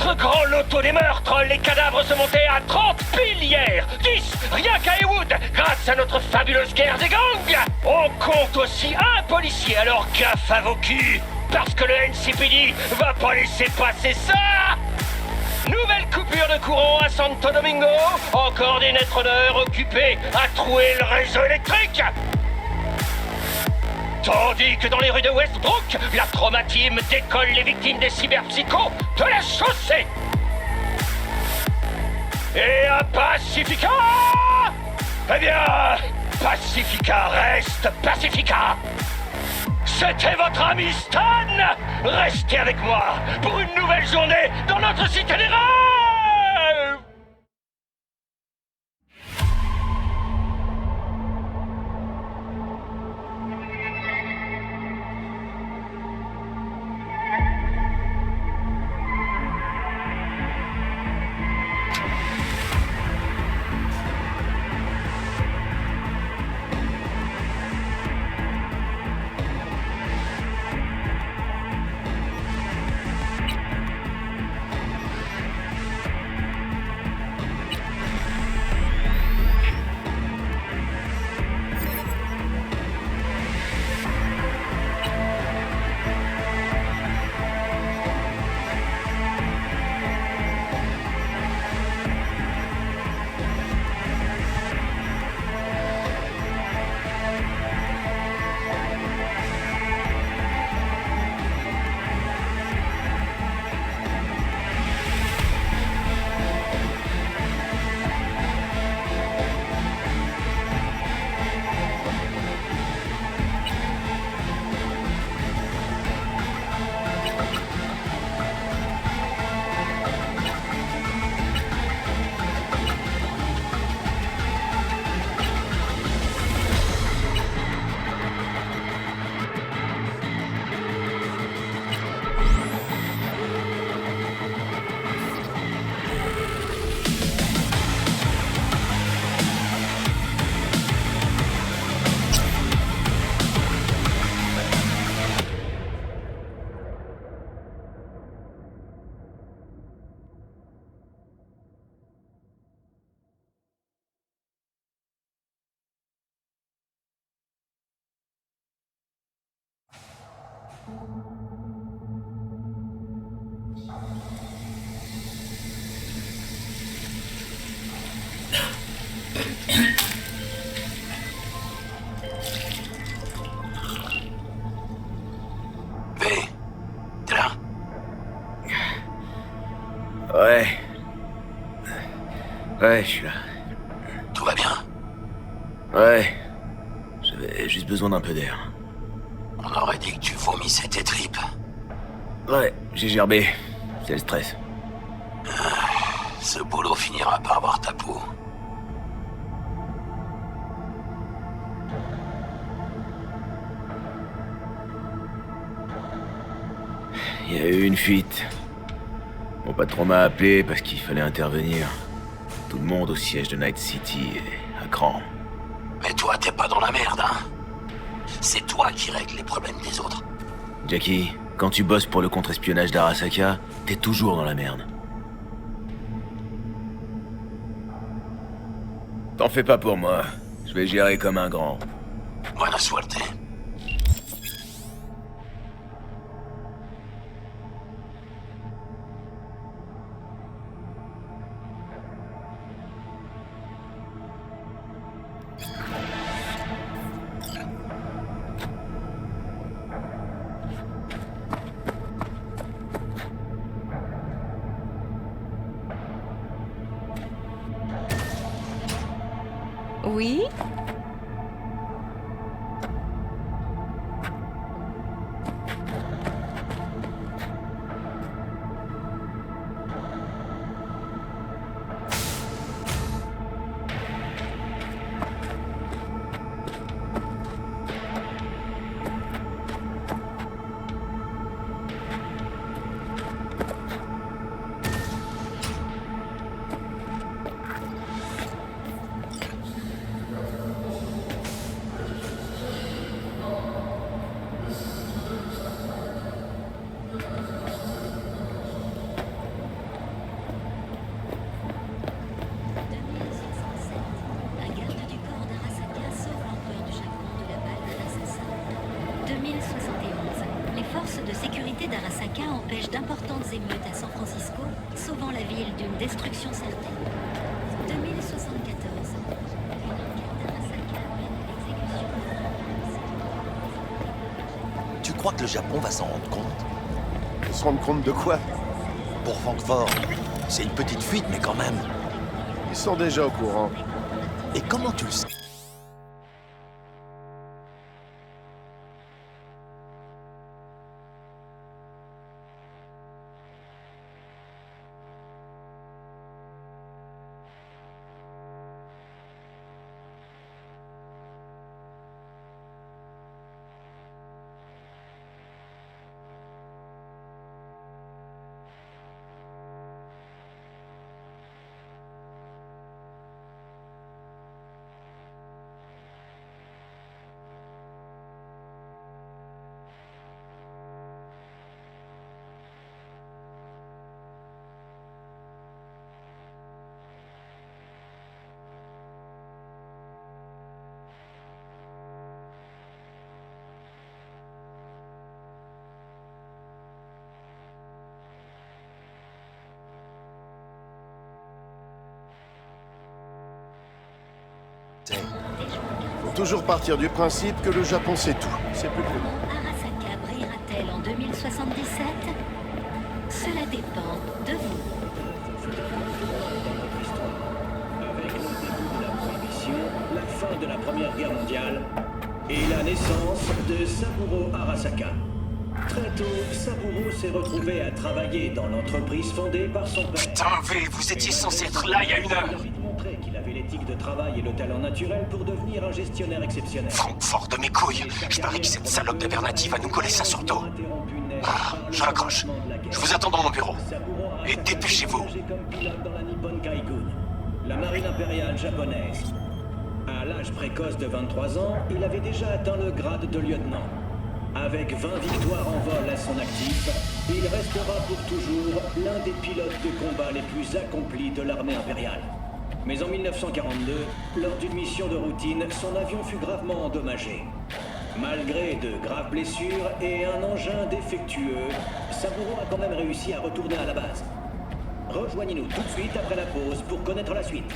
Autre grand loto des meurtres, les cadavres se montaient à 30 piles hier. 10, rien qu'à Heywood, grâce à notre fabuleuse guerre des gangs. On compte aussi un policier, alors gaffe à vos culs, parce que le NCPD va pas laisser passer ça. Nouvelle coupure de courant à Santo Domingo. Encore des netrunners occupés à trouer le réseau électrique. Tandis que dans les rues de Westbrook, la trauma team décolle les victimes des cyberpsychos de la chaussée. Et à Pacifica, eh bien, Pacifica reste Pacifica. C'était votre ami Stan. Restez avec moi pour une nouvelle journée dans notre cité des rêves. Ouais, je suis là. Tout va bien? Ouais. J'avais juste besoin d'un peu d'air. On aurait dit que tu vomissais tes tripes. Ouais, j'ai gerbé. C'est le stress. Ce boulot finira par avoir ta peau. Il y a eu une fuite. Mon patron m'a appelé parce qu'il fallait intervenir. Tout le monde au siège de Night City est à cran. Mais toi, t'es pas dans la merde, hein? C'est toi qui règles les problèmes des autres. Jackie, quand tu bosses pour le contre-espionnage d'Arasaka, t'es toujours dans la merde. T'en fais pas pour moi. Je vais gérer comme un grand. Buena suerte. Oui? de sécurité d'Arasaka empêchent d'importantes émeutes à San Francisco, sauvant la ville d'une destruction certaine. 2074. Une enquête d'Arasaka mène à l'exécution. Tu crois que le Japon va s'en rendre compte? Ils se rendent compte de quoi? Pour Francfort, c'est une petite fuite, mais quand même. Ils sont déjà au courant. Et comment tu le sais? Faut toujours partir du principe que le Japon sait tout. C'est plus prudent. Arasaka brillera-t-elle en 2077? Cela dépend de vous. Avec le début de la prohibition, la fin de la Première Guerre mondiale et la naissance de Saburo Arasaka. Très tôt, Saburo s'est retrouvé à travailler dans l'entreprise fondée par son père. Putain, V, vous étiez censé être là il y a 1 heure. Il a vite montré qu'il avait l'éthique de travail et le talent naturel pour devenir un gestionnaire exceptionnel. Francfort de mes couilles. Je parie que cette salope de Bernati va nous coller ça sur le dos. Ah, je raccroche. Je vous attends dans mon bureau. Et dépêchez-vous. Comme pilote dans la Nippon Kaigun, la marine impériale japonaise. À l'âge précoce de 23 ans, il avait déjà atteint le grade de lieutenant. Avec 20 victoires en vol à son actif, il restera pour toujours l'un des pilotes de combat les plus accomplis de l'armée impériale. Mais en 1942, lors d'une mission de routine, son avion fut gravement endommagé. Malgré de graves blessures et un engin défectueux, Saburo a quand même réussi à retourner à la base. Rejoignez-nous tout de suite après la pause pour connaître la suite.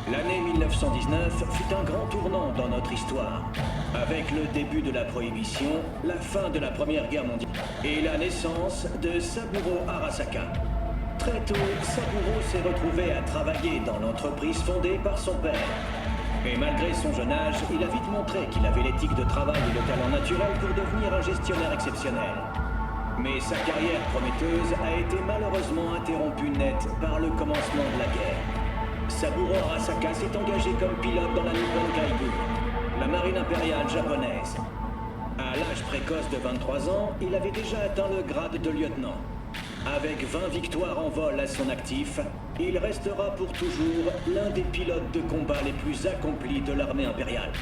L'année 1919 fut un grand tournant dans notre histoire. Avec le début de la Prohibition, la fin de la Première Guerre mondiale et la naissance de Saburo Arasaka. Très tôt, Saburo s'est retrouvé à travailler dans l'entreprise fondée par son père. Et malgré son jeune âge, il a vite montré qu'il avait l'éthique de travail et le talent naturel pour devenir un gestionnaire exceptionnel. Mais sa carrière prometteuse a été malheureusement interrompue net par le commencement de la guerre. Saburo Arasaka s'est engagé comme pilote dans la Nippon Kaigun, la marine impériale japonaise. À l'âge précoce de 23 ans, il avait déjà atteint le grade de lieutenant. Avec 20 victoires en vol à son actif, il restera pour toujours l'un des pilotes de combat les plus accomplis de l'armée impériale.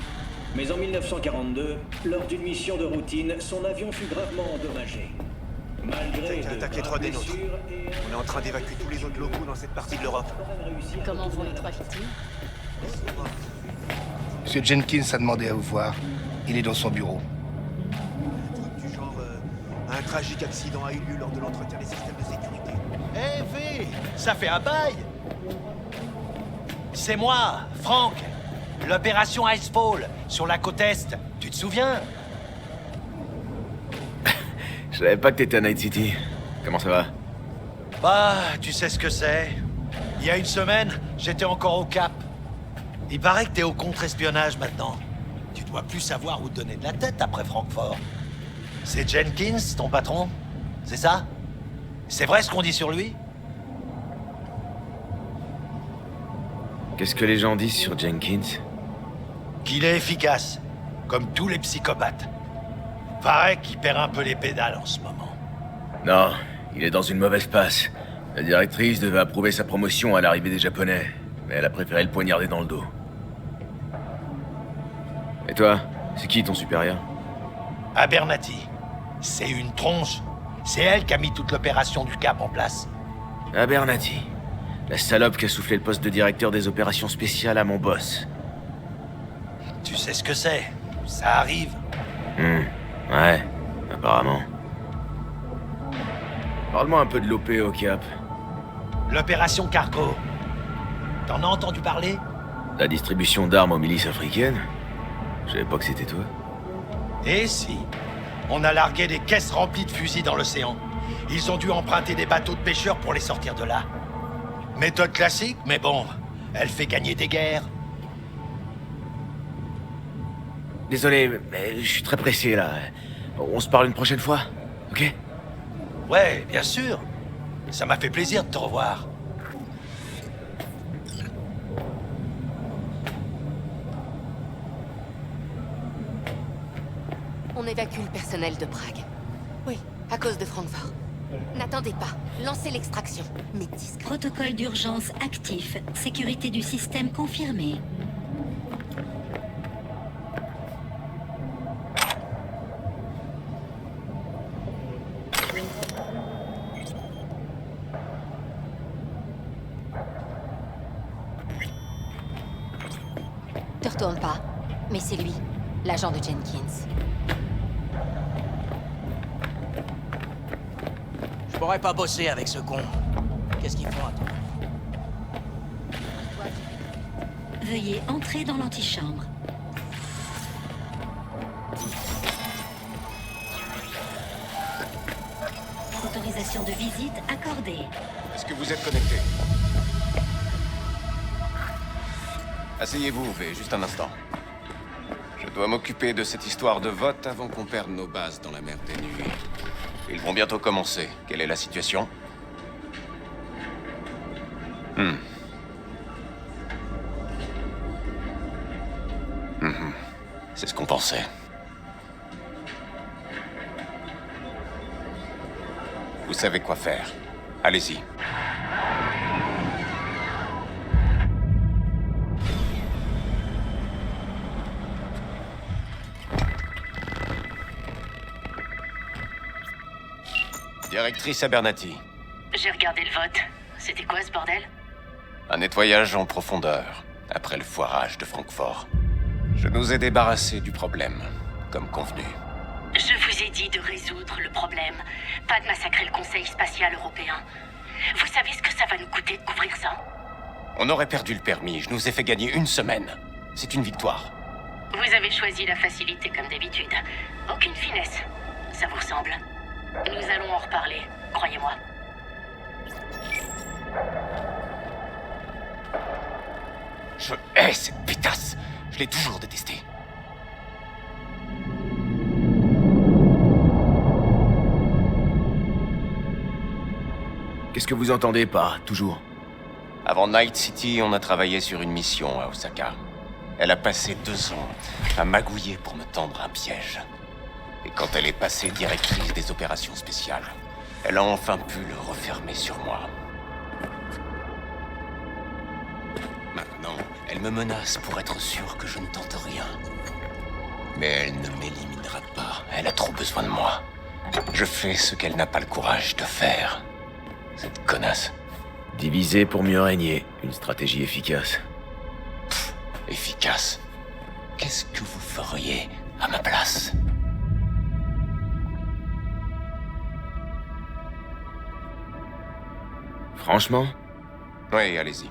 Mais en 1942, lors d'une mission de routine, son avion fut gravement endommagé. Malgré Tech attaque les 3 des nôtres. On est en train d'évacuer tous les autres locaux dans cette partie de l'Europe. Comment vont les 3 victimes? Monsieur Jenkins a demandé à vous voir. Il est dans son bureau. Un truc du genre... un tragique accident a eu lieu lors de l'entretien des systèmes de sécurité. Eh V, ça fait un bail. C'est moi, Frank. L'opération Icefall, sur la côte Est. Tu te souviens? Je savais pas que t'étais à Night City. Comment ça va? Bah, tu sais ce que c'est. Il y a 1 semaine, j'étais encore au Cap. Il paraît que t'es au contre-espionnage maintenant. Tu dois plus savoir où te donner de la tête après Francfort. C'est Jenkins, ton patron? C'est ça? C'est vrai ce qu'on dit sur lui? Qu'est-ce que les gens disent sur Jenkins? Qu'il est efficace, comme tous les psychopathes. Paraît qu'il perd un peu les pédales en ce moment. Non, il est dans une mauvaise passe. La directrice devait approuver sa promotion à l'arrivée des Japonais, mais elle a préféré le poignarder dans le dos. Et toi, c'est qui ton supérieur? Abernathy. C'est une tronche. C'est elle qui a mis toute l'opération du Cap en place. Abernathy. La salope qui a soufflé le poste de directeur des opérations spéciales à mon boss. Tu sais ce que c'est. Ça arrive. Ouais, apparemment. Parle-moi un peu de l'OP au Cap. L'opération Cargo. T'en as entendu parler? La distribution d'armes aux milices africaines? Je savais pas que c'était toi. Eh si. On a largué des caisses remplies de fusils dans l'océan. Ils ont dû emprunter des bateaux de pêcheurs pour les sortir de là. Méthode classique, mais bon, elle fait gagner des guerres. Désolé, mais je suis très pressé là. On se parle une prochaine fois, ok? Ouais, bien sûr. Ça m'a fait plaisir de te revoir. On évacue le personnel de Prague. Oui, à cause de Francfort. N'attendez pas, lancez l'extraction, mais discret. Protocole d'urgence actif. Sécurité du système confirmée. Te retourne pas, mais c'est lui, l'agent de Jenkins. Je pourrais pas bosser avec ce con. Qu'est-ce qu'ils font à toi? Veuillez entrer dans l'antichambre. Autorisation de visite accordée. Est-ce que vous êtes connecté? Asseyez-vous, V, juste un instant. Je dois m'occuper de cette histoire de vote avant qu'on perde nos bases dans la mer des nuées. Ils vont bientôt commencer. Quelle est la situation? C'est ce qu'on pensait. Vous savez quoi faire. Allez-y. Directrice Abernathy. J'ai regardé le vote. C'était quoi ce bordel? Un nettoyage en profondeur, après le foirage de Francfort. Je nous ai débarrassés du problème, comme convenu. Je vous ai dit de résoudre le problème, pas de massacrer le Conseil spatial européen. Vous savez ce que ça va nous coûter de couvrir ça? On aurait perdu le permis, je nous ai fait gagner 1 semaine. C'est une victoire. Vous avez choisi la facilité comme d'habitude. Aucune finesse. Ça vous ressemble? Nous allons en reparler, croyez-moi. Je hais cette pétasse. Je l'ai toujours détestée. Qu'est-ce que vous entendez par « toujours » ? Avant Night City, on a travaillé sur une mission à Osaka. Elle a passé 2 ans à magouiller pour me tendre un piège. Et quand elle est passée directrice des opérations spéciales, elle a enfin pu le refermer sur moi. Maintenant, elle me menace pour être sûre que je ne tente rien. Mais elle ne m'éliminera pas. Elle a trop besoin de moi. Je fais ce qu'elle n'a pas le courage de faire. Cette connasse. Diviser pour mieux régner. Une stratégie efficace. Efficace. Qu'est-ce que vous feriez à ma place ? Franchement ? Oui, allez-y.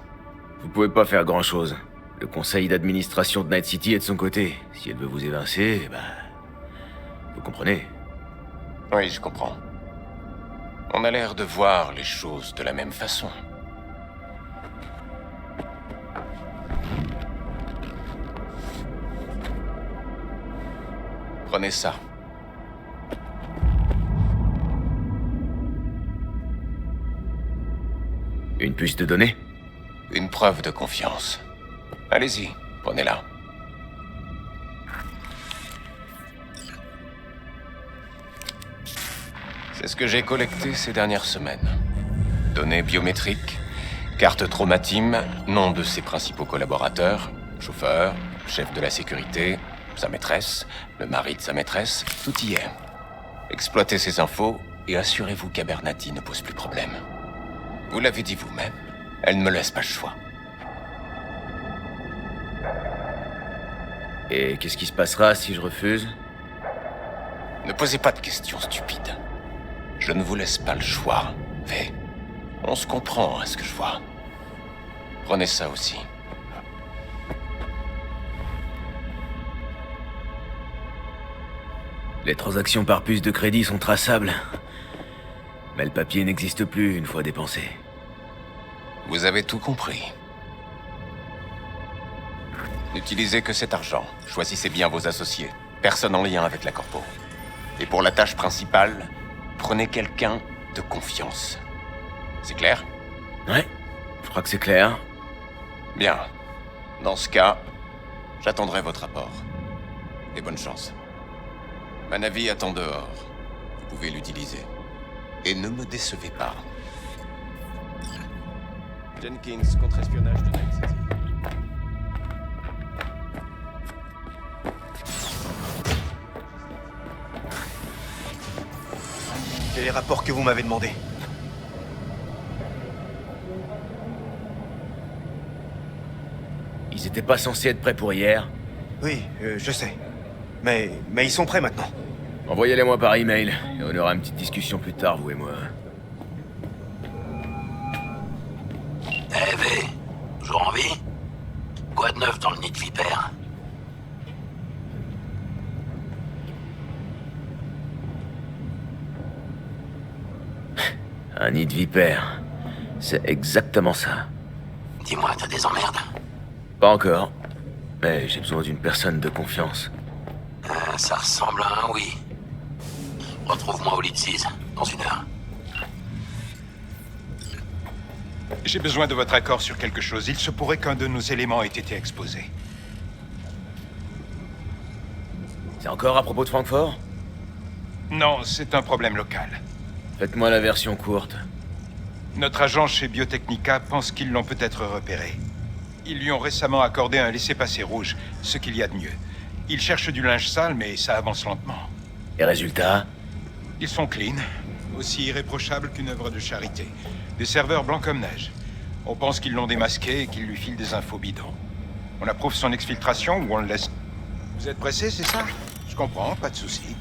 Vous pouvez pas faire grand-chose. Le conseil d'administration de Night City est de son côté. Si elle veut vous évincer, vous comprenez ? Oui, je comprends. On a l'air de voir les choses de la même façon. Prenez ça. Une puce de données ? Une preuve de confiance. Allez-y, prenez-la. C'est ce que j'ai collecté ces dernières semaines. Données biométriques, carte traumatime, nom de ses principaux collaborateurs, chauffeur, chef de la sécurité, sa maîtresse, le mari de sa maîtresse, tout y est. Exploitez ces infos et assurez-vous qu'Abernathy ne pose plus problème. Vous l'avez dit vous-même, Elle ne me laisse pas le choix. Et qu'est-ce qui se passera si je refuse? Ne posez pas de questions stupides. Je ne vous laisse pas le choix, V. On se comprend à ce que je vois. Prenez ça aussi. Les transactions par puce de crédit sont traçables. Mais le papier n'existe plus une fois dépensé. Vous avez tout compris. N'utilisez que cet argent. Choisissez bien vos associés. Personne en lien avec la corpo. Et pour la tâche principale, prenez quelqu'un de confiance. C'est clair? Ouais, je crois que c'est clair. Bien. Dans ce cas, j'attendrai votre rapport. Et bonne chance. Ma navire attend dehors. Vous pouvez l'utiliser. Et ne me décevez pas. Jenkins, contre-espionnage de Night City. J'ai les rapports que vous m'avez demandé. Ils étaient pas censés être prêts pour hier. Oui, je sais. Mais ils sont prêts maintenant. Envoyez-les-moi par email, et on aura une petite discussion plus tard, vous et moi. Eh, V, toujours en vie? Quoi de neuf dans le nid de vipère? Un nid de vipère. C'est exactement ça. Dis-moi, t'as des emmerdes? Pas encore. Mais j'ai besoin d'une personne de confiance. Ça ressemble à un oui. Retrouve-moi au lit de 6, dans 1 heure. J'ai besoin de votre accord sur quelque chose. Il se pourrait qu'un de nos éléments ait été exposé. C'est encore à propos de Francfort? Non, c'est un problème local. Faites-moi la version courte. Notre agent chez Biotechnica pense qu'ils l'ont peut-être repéré. Ils lui ont récemment accordé un laissez-passer rouge, ce qu'il y a de mieux. Ils cherchent du linge sale, mais ça avance lentement. Et résultat? Ils sont clean, aussi irréprochables qu'une œuvre de charité. Des serveurs blancs comme neige. On pense qu'ils l'ont démasqué et qu'ils lui filent des infos bidons. On approuve son exfiltration ou on le laisse... Vous êtes pressé, c'est ça? Je comprends, pas de souci.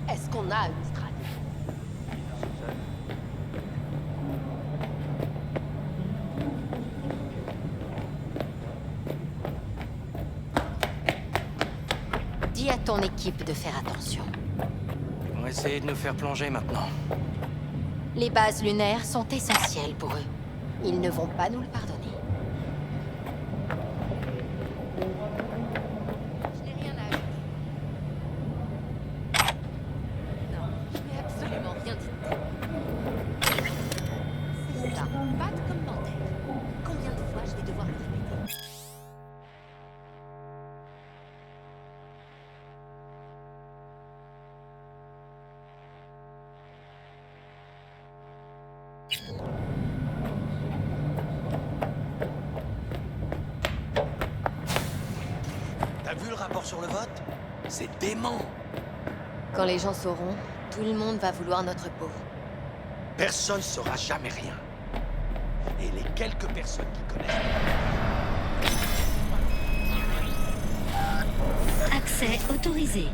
Est-ce qu'on a une stratégie? Dis à ton équipe de faire attention. On va essayer de nous faire plonger maintenant. Les bases lunaires sont essentielles pour eux. Ils ne vont pas nous le pardonner. Je n'ai rien à ajouter. Non, je n'ai absolument rien dit. C'est ça, pas de commentaire. Combien de fois je vais devoir le répéter? T'as vu le rapport sur le vote? C'est dément. Quand les gens sauront, tout le monde va vouloir notre peau. Personne saura jamais rien. Et les quelques personnes qui connaissent... Accès autorisé.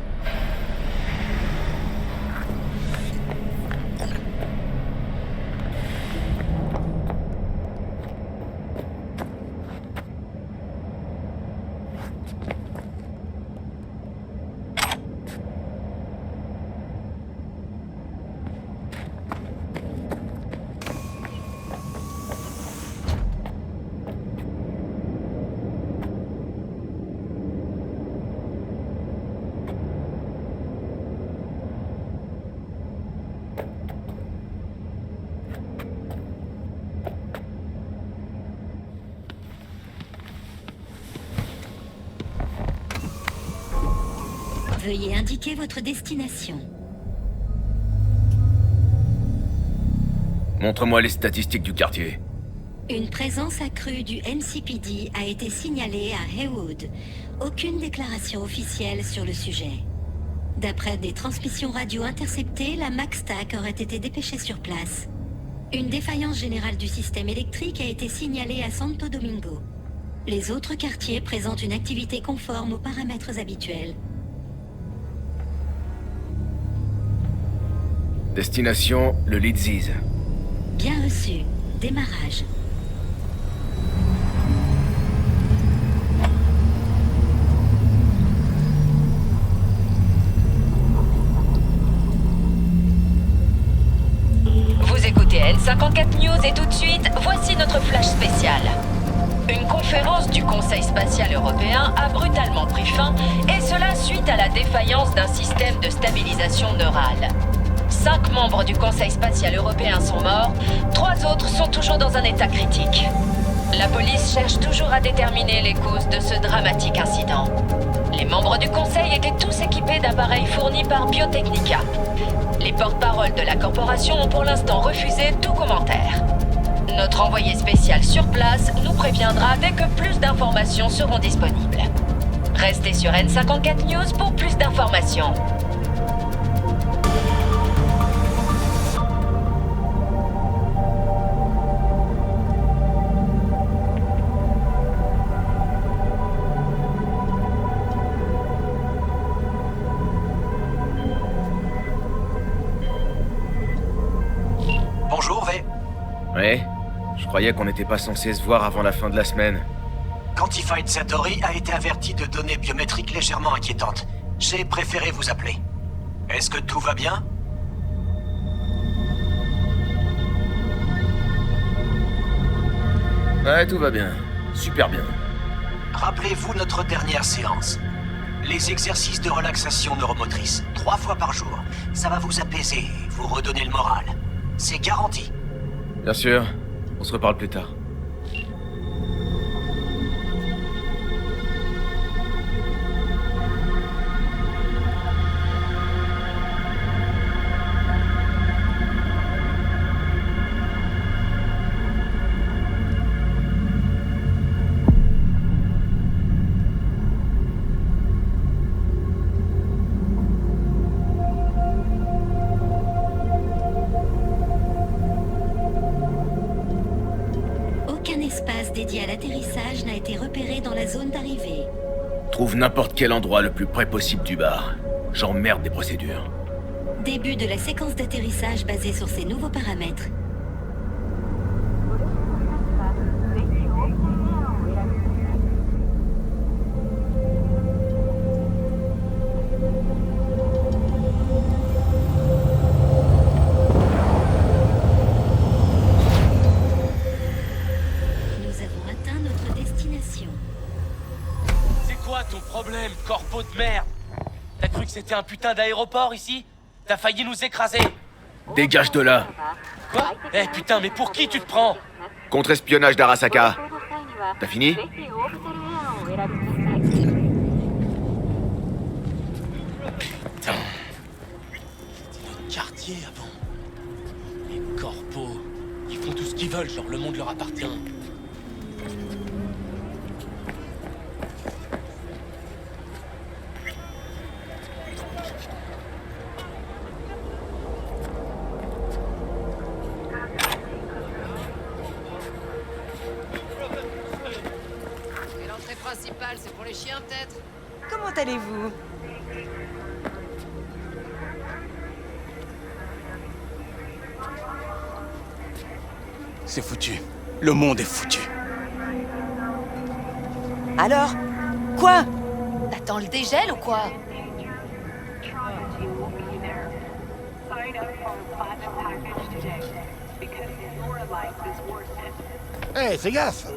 Veuillez indiquer votre destination. Montre-moi les statistiques du quartier. Une présence accrue du NCPD a été signalée à Haywood. Aucune déclaration officielle sur le sujet. D'après des transmissions radio interceptées, la MaxTac aurait été dépêchée sur place. Une défaillance générale du système électrique a été signalée à Santo Domingo. Les autres quartiers présentent une activité conforme aux paramètres habituels. Destination, le Leadsies. Bien reçu. Démarrage. Vous écoutez N54 News et tout de suite, voici notre flash spécial. Une conférence du Conseil spatial européen a brutalement pris fin, et cela suite à la défaillance d'un système de stabilisation neurale. 5 membres du Conseil spatial européen sont morts, 3 autres sont toujours dans un état critique. La police cherche toujours à déterminer les causes de ce dramatique incident. Les membres du Conseil étaient tous équipés d'appareils fournis par Biotechnica. Les porte-paroles de la corporation ont pour l'instant refusé tout commentaire. Notre envoyé spécial sur place nous préviendra dès que plus d'informations seront disponibles. Restez sur N54 News pour plus d'informations. Bonjour, V. Ouais, je croyais qu'on n'était pas censé se voir avant la fin de la semaine. Quantified Satori a été averti de données biométriques légèrement inquiétantes. J'ai préféré vous appeler. Est-ce que tout va bien? Ouais, tout va bien. Super bien. Rappelez-vous notre dernière séance. Les exercices de relaxation neuromotrice, 3 fois par jour. Ça va vous apaiser, vous redonner le moral. C'est garanti. Bien sûr. On se reparle plus tard. dédié à l'atterrissage n'a été repéré dans la zone d'arrivée. Trouve n'importe quel endroit le plus près possible du bar. J'emmerde des procédures. Début de la séquence d'atterrissage basée sur ces nouveaux paramètres. Nous avons atteint notre destination. C'est quoi ton problème, corpo de merde? T'as cru que c'était un putain d'aéroport ici? T'as failli nous écraser. Dégage de là. Quoi? Eh putain, mais pour qui tu te prends? Contre-espionnage d'Arasaka. T'as fini? Putain. C'était notre quartier avant. Les corpos, ils font tout ce qu'ils veulent, genre le monde leur appartient. Et l'entrée principale, c'est pour les chiens, peut-être? Comment allez-vous? C'est foutu. Le monde est foutu. Alors? Quoi? T'attends le dégel ou quoi? Hé, fais gaffe!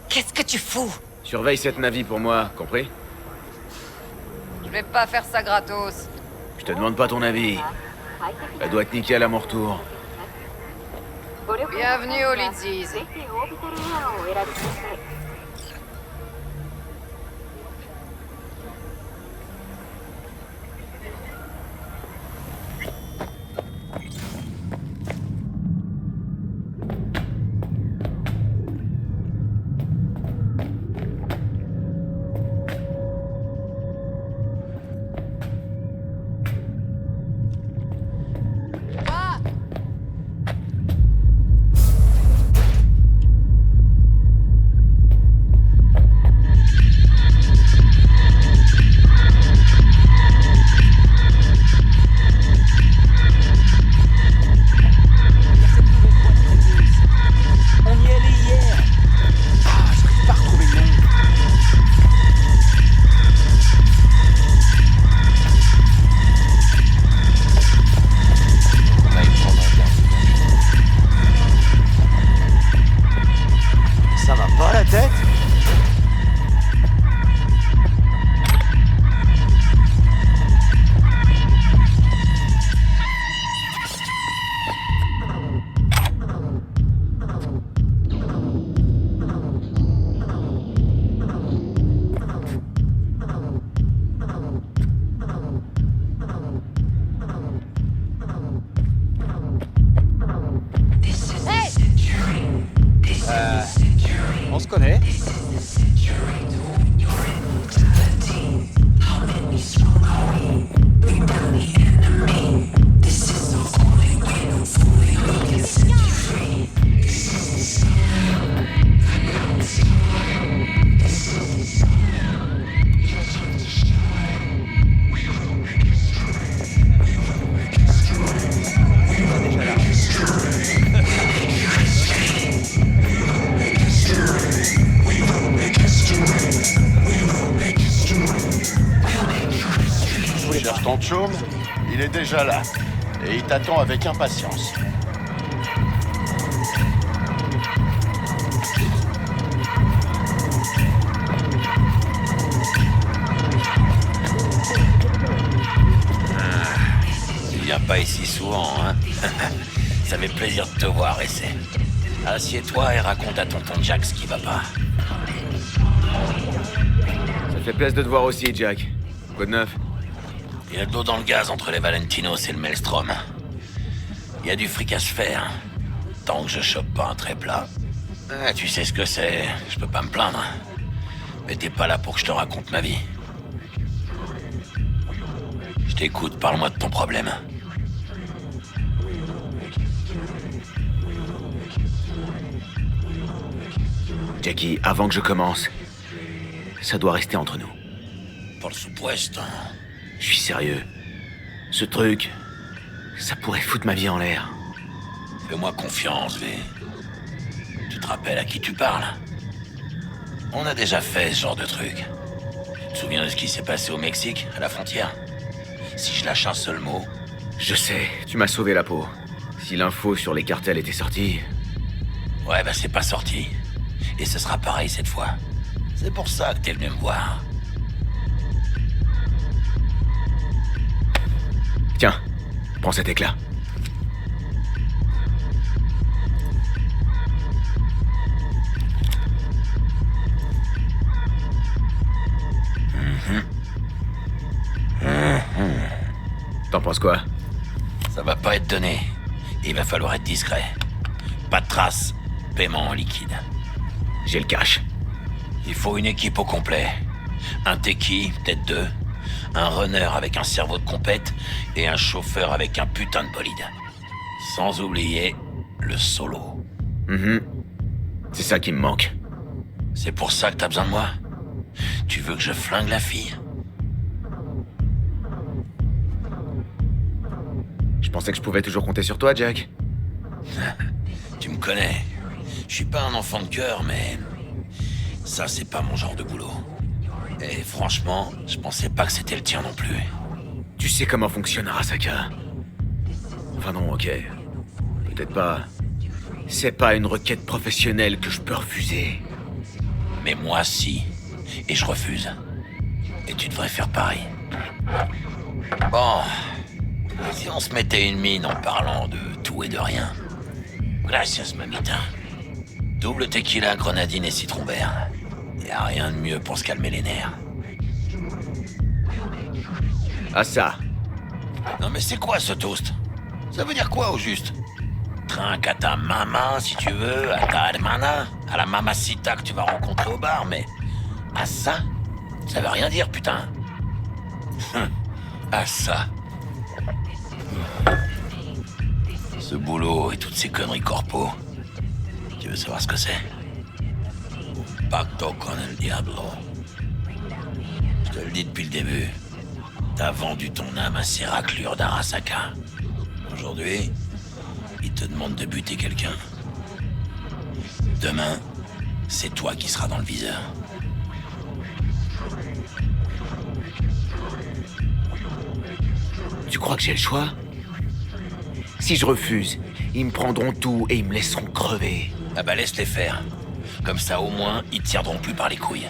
Qu'est-ce que tu fous? Surveille cette navie pour moi, compris? Je vais pas faire ça gratos. Je te demande pas ton avis. Elle doit être nickel à mon retour. Bienvenue au Lidziz. On se connaît. Cherche ton chaume, il est déjà là. Et il t'attend avec impatience. Tu viens pas ici souvent, hein? Ça fait plaisir de te voir, Essay. Assieds-toi et raconte à tonton Jack ce qui va pas. Ça fait plaisir de te voir aussi, Jack. Quoi de neuf? Il y a de l'eau dans le gaz entre les Valentinos et le Maelstrom. Il y a du fric à se faire. Tant que je chope pas un trait plat. Ah, tu sais ce que c'est, je peux pas me plaindre. Mais t'es pas là pour que je te raconte ma vie. Je t'écoute, parle-moi de ton problème. Jackie, avant que je commence, ça doit rester entre nous. por supuesto. Je suis sérieux. Ce truc, ça pourrait foutre ma vie en l'air. Fais-moi confiance, V. Tu te rappelles à qui tu parles? On a déjà fait ce genre de truc. Tu te souviens de ce qui s'est passé au Mexique, à la frontière? Si je lâche un seul mot... Je sais, tu m'as sauvé la peau. Si l'info sur les cartels était sortie... Ouais, bah c'est pas sorti. Et ce sera pareil cette fois. C'est pour ça que t'es venu me voir. Tiens, prends cet éclat. T'en penses quoi? Ça va pas être donné. Il va falloir être discret. Pas de traces. Paiement en liquide. J'ai le cash. Il faut une équipe au complet. Un techie, peut-être 2. Un runner avec un cerveau de compète et un chauffeur avec un putain de bolide. Sans oublier le solo. C'est ça qui me manque. C'est pour ça que t'as besoin de moi? Tu veux que je flingue la fille? Je pensais que je pouvais toujours compter sur toi, Jack. Tu me connais. Je suis pas un enfant de cœur, mais... ça, c'est pas mon genre de boulot. Et franchement, je pensais pas que c'était le tien non plus. Tu sais comment fonctionne Arasaka? Enfin non, ok. Peut-être pas. C'est pas une requête professionnelle que je peux refuser. Mais moi, si. Et je refuse. Et tu devrais faire pareil. Bon... si on se mettait une mine en parlant de tout et de rien. Gracias, mamita. Double tequila, grenadine et citron vert. Y a rien de mieux pour se calmer les nerfs. Ah ça. Non mais c'est quoi ce toast? Ça veut dire quoi au juste? Trinque à ta maman si tu veux, à ta hermana, à la mamacita que tu vas rencontrer au bar, mais... à ça? Ça veut rien dire, putain. À ça. Ce boulot et toutes ces conneries corpo. Tu veux savoir ce que c'est? Pacto con el diablo. Je te le dis depuis le début. T'as vendu ton âme à ces raclures d'Arasaka. Aujourd'hui, ils te demandent de buter quelqu'un. Demain, c'est toi qui seras dans le viseur. Tu crois que j'ai le choix? Si je refuse, ils me prendront tout et ils me laisseront crever. Ah bah laisse-les faire. Comme ça au moins, ils te tiendront plus par les couilles.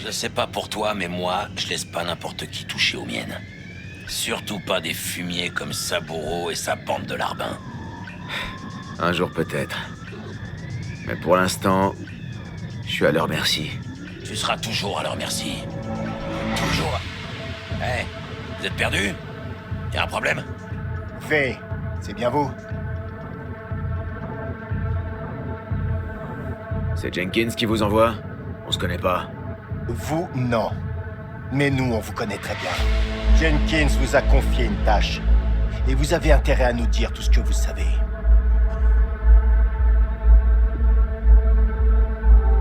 Je sais pas pour toi, mais moi, je laisse pas n'importe qui toucher aux miennes. Surtout pas des fumiers comme Saburo et sa bande de larbins. Un jour peut-être. Mais pour l'instant, je suis à leur merci. Tu seras toujours à leur merci. Toujours. Hé, vous êtes perdus? Y'a un problème? V, c'est bien vous? C'est Jenkins qui vous envoie? On se connaît pas. Vous, non. Mais nous, on vous connaît très bien. Jenkins vous a confié une tâche. Et vous avez intérêt à nous dire tout ce que vous savez.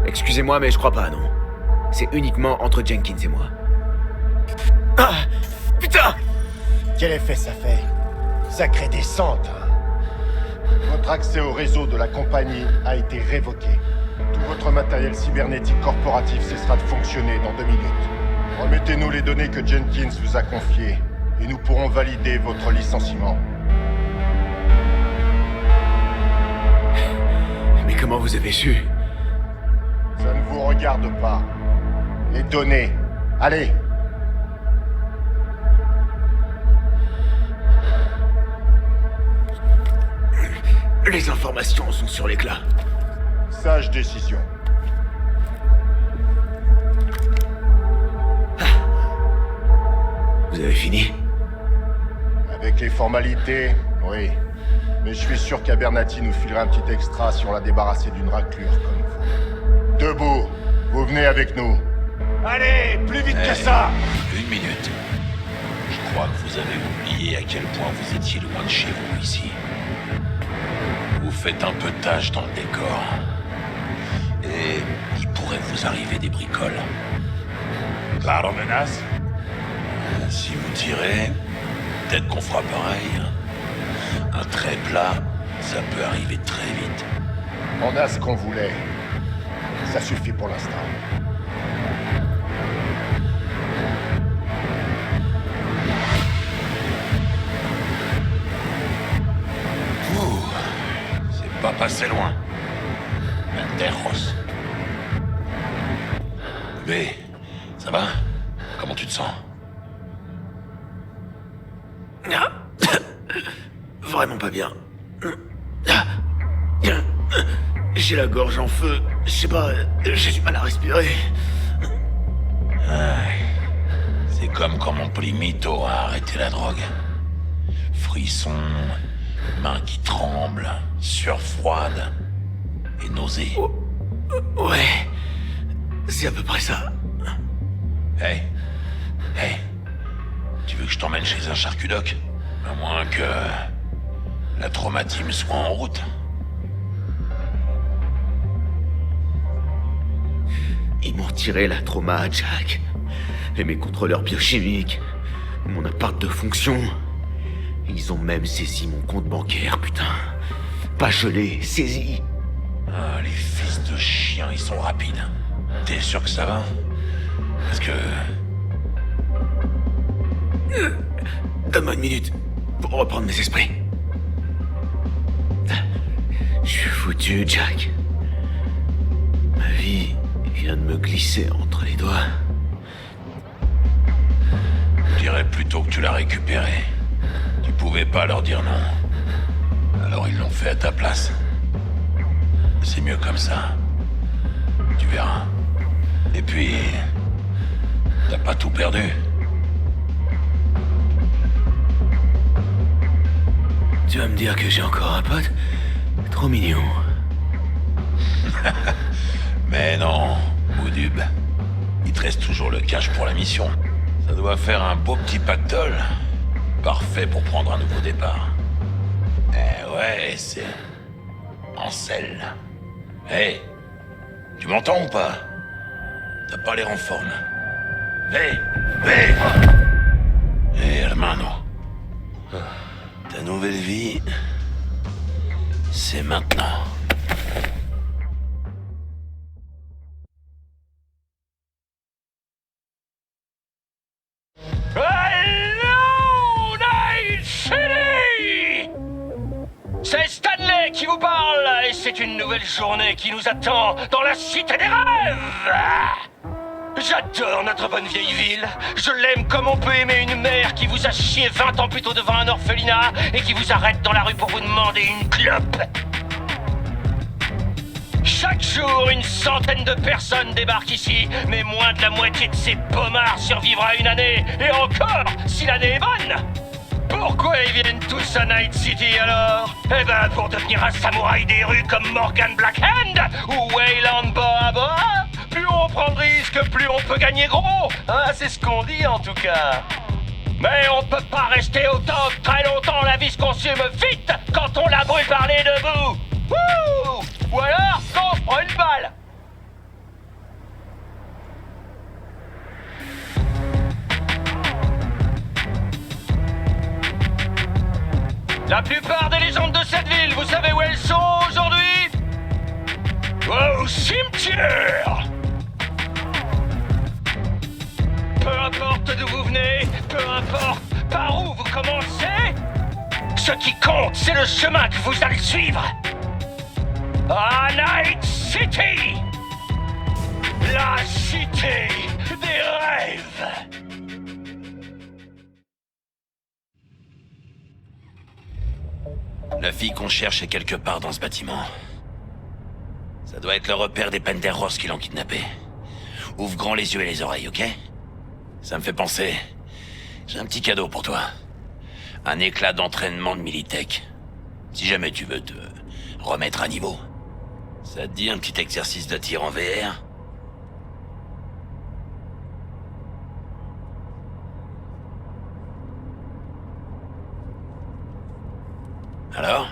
Excusez-moi, mais je crois pas, non. C'est uniquement entre Jenkins et moi. Ah! Putain! Quel effet ça fait? Sacrée descente, hein. Votre accès au réseau de la compagnie a été révoqué. Tout votre matériel cybernétique corporatif cessera de fonctionner dans 2 minutes. Remettez-nous les données que Jenkins vous a confiées, et nous pourrons valider votre licenciement. Mais comment vous avez su? Ça ne vous regarde pas. Les données. Allez! Les informations sont sur l'éclat. Sage décision. Vous avez fini? Avec les formalités, oui. Mais je suis sûr qu'Abernathy nous filera un petit extra si on l'a débarrassé d'une raclure comme vous. Debout, vous venez avec nous. Allez, plus vite que ça! Une minute. Je crois que vous avez oublié à quel point vous étiez loin de chez vous ici. Vous faites un peu de tâche dans le décor. Et il pourrait vous arriver des bricoles. Claro, menace. tirer, peut-être qu'on fera pareil. Un trait plat, ça peut arriver très vite. On a ce qu'on voulait. Ça suffit pour l'instant. C'est pas passé loin. Penderros. Mais, ça va? Comment tu te sens? Vraiment pas bien. J'ai la gorge en feu. Je sais pas, j'ai du mal à respirer. C'est comme quand mon polimito a arrêté la drogue. Frissons, mains qui tremblent, sueur froide et nausées. Ouais, c'est à peu près ça. Hey, tu veux que je t'emmène chez un charcutoc? À moins que la traumatisme soit en route. Ils m'ont retiré la trauma à Jack. Et mes contrôleurs biochimiques. Mon appart de fonction. Ils ont même saisi mon compte bancaire, putain. Pas gelé, saisi. Ah, les fils de chiens, ils sont rapides. T'es sûr que ça va? Parce que... Donne-moi une minute pour reprendre mes esprits. Je suis foutu, Jack. Ma vie vient de me glisser entre les doigts. Je dirais plutôt que tu l'as récupéré. Tu pouvais pas leur dire non. Alors ils l'ont fait à ta place. C'est mieux comme ça. Tu verras. Et puis... t'as pas tout perdu. Tu vas me dire que j'ai encore un pote? Trop mignon. Mais non, Moudub. Il te reste toujours le cash pour la mission. Ça doit faire un beau petit pactole. Parfait pour prendre un nouveau départ. Eh ouais, c'est... Ansel. Hey, tu m'entends ou pas? T'as pas l'air en forme. Hey, hermano. Ta nouvelle vie, c'est maintenant. Hello, Night City! C'est Stanley qui vous parle, et c'est une nouvelle journée qui nous attend dans la cité des rêves! J'adore notre bonne vieille ville. Je l'aime comme on peut aimer une mère qui vous a chié 20 ans plus tôt devant un orphelinat et qui vous arrête dans la rue pour vous demander une clope. Chaque jour, une centaine de personnes débarquent ici, mais moins de la moitié de ces pommards survivra une année, et encore, si l'année est bonne. Pourquoi ils viennent tous à Night City alors? Eh ben pour devenir un samouraï des rues comme Morgan Blackhand ou Wayland Boa Boa. Plus on prend de risques, plus on peut gagner gros. Hein, c'est ce qu'on dit en tout cas. Mais on peut pas rester au top très longtemps, la vie se consume vite quand on la brûle par les deux bouts. Wouh! Ou alors quand on se prend une balle. La plupart des légendes de cette ville, vous savez où elles sont aujourd'hui? Au cimetière! Peu importe d'où vous venez, peu importe par où vous commencez, ce qui compte, c'est le chemin que vous allez suivre. À Night City! La cité des rêves! La fille qu'on cherche est quelque part dans ce bâtiment. Ça doit être le repère des Penderros qui l'ont kidnappé. Ouvre grand les yeux et les oreilles, ok? Ça me fait penser... J'ai un petit cadeau pour toi. Un éclat d'entraînement de Militech. Si jamais tu veux te remettre à niveau. Ça te dit un petit exercice de tir en VR? Alors?